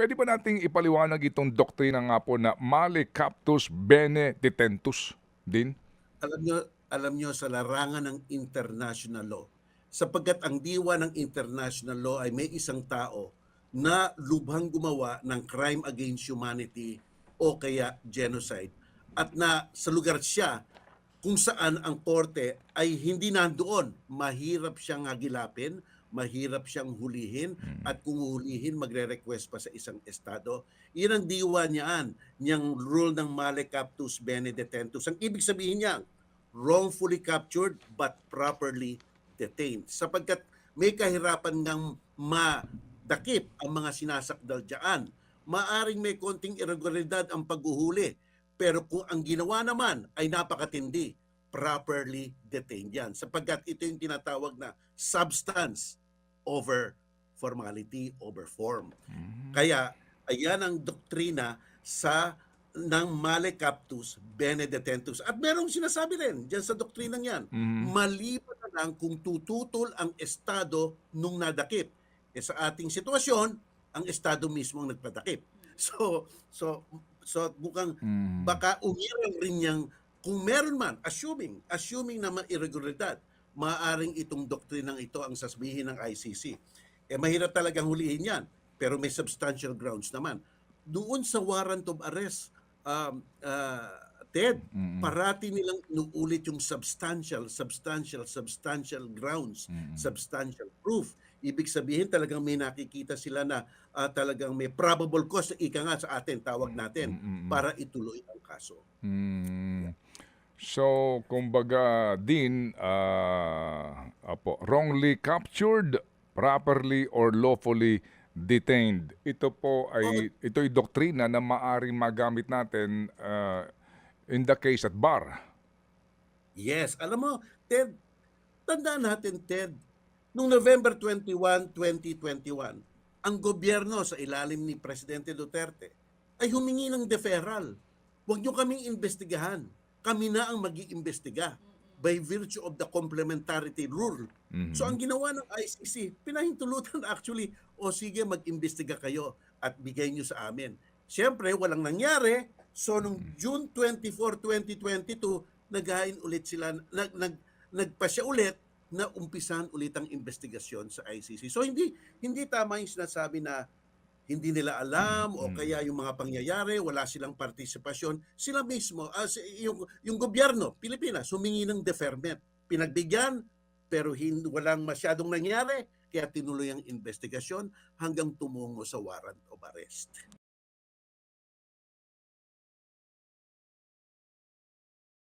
Puwede ba nating ipaliwanag itong doktrina nga po na Male Captus Bene Detentus din? Alam nyo sa larangan ng international law, sapagkat ang diwa ng international law ay may isang tao na lubhang gumawa ng crime against humanity o kaya genocide at na sa lugar siya kung saan ang korte ay hindi nandoon. Mahirap siyang hagilapin, mahirap siyang hulihin, Mm. at kung hulihin, magre-request pa sa isang estado. Yan ang diwa niyaan, niyang rule ng Male Captus Bene Detentus. Ang ibig sabihin niya, wrongfully captured but properly detained. Sapagkat may kahirapan ngang madakip ang mga sinasakdal dyan. Maaring may konting irregularidad ang paghuhuli, pero kung ang ginawa naman ay napakatindi, properly detained yan. Sapagkat ito yung tinatawag na substance over formality, over form. Hmm. Kaya ayan ang doktrina sa ng Male Captus Bene Detentus. At merong sinasabi rin diyan sa doktrinang yan, Mhm. maliban na lang kung tututol ang Estado nung nadakip. Sa ating sitwasyon, ang Estado mismo ang nagpadakip. So, so, so mukhang Hmm. baka umiral rin niyang, kung meron man, assuming na irregularidad, maaaring itong doktrinang ito ang sasabihin ng ICC. Mahirap talagang hulihin yan, pero may substantial grounds naman. Doon sa warrant of arrest, Ted, Mm. parati nilang inuulit yung substantial grounds, Mm. substantial proof. Ibig sabihin talagang may nakikita sila na talagang may probable cause, ika nga sa atin, tawag natin, Mm. para ituloy ang kaso. Hmm. So, kumbaga din, wrongly captured, properly or lawfully detained. Oo, Ito'y doktrina na maaaring magamit natin, in the case at bar. yes. Alam mo, Ted, tandaan natin, Ted, noong November 21, 2021, ang gobyerno sa ilalim ni Presidente Duterte ay humingi ng deferral. Huwag niyo kaming investigahan. Kami na ang mag-iimbestiga by virtue of the complementarity rule. So ang Mhm. ginawa ng ICC, pinahintulutan actually, o sige, mag-imbestiga kayo at bigay niyo sa amin. Siyempre, walang nangyari. So noong Mm. June 24, 2022, naghain ulit sila, nagpasya ulit na umpisan ulit ang investigasyon sa ICC. So hindi tama yung sinasabi na hindi nila Mm. alam o Mm. kaya yung mga pangyayari wala silang partisipasyon. Sila mismo yung gobyerno Pilipinas humingi ng deferment. Pinagbigyan pero walang masyadong nangyari kaya tinuloy ang investigasyon hanggang tumungo sa warrant of arrest.